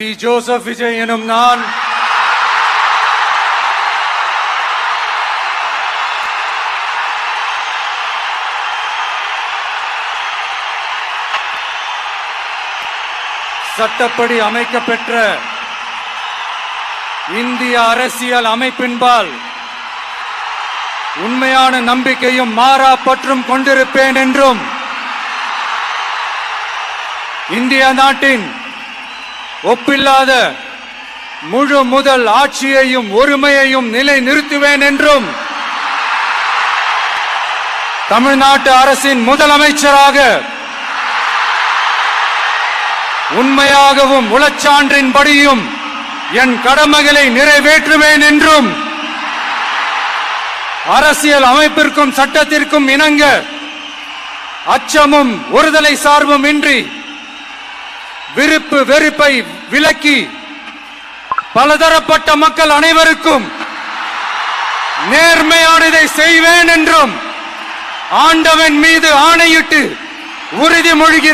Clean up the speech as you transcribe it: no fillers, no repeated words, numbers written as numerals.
Joseph Vijay எனும் நான் சட்டப்படி அமைக்கப்பெற்ற இந்திய அரசியல் அமைப்பின்பால் உண்மையான நம்பிக்கையும் மாறா பற்றும் கொண்டிருப்பேன் என்றும் இந்திய நாட்டின் ஒப்பில்லாத முழு முதல் ஆட்சியையும் ஒருமையையும் நிலை நிறுத்துவேன் என்றும் தமிழ்நாட்டு அரசின் முதலமைச்சராக உண்மையாகவும் உளச்சான்றின்படியும் என் கடமைகளை நிறைவேற்றுவேன் என்றும் அரசியல் அமைப்பிற்கும் சட்டத்திற்கும் இணங்க அச்சமும் ஒருதலை சார்பும் இன்றி விருப்பு வெறுப்பை விலக்கி பலதரப்பட்ட மக்கள் அனைவருக்கும் நேர்மையானதை செய்வேன் என்றும் ஆண்டவன் மீது ஆணையிட்டு உறுதிமொழிகிறேன்.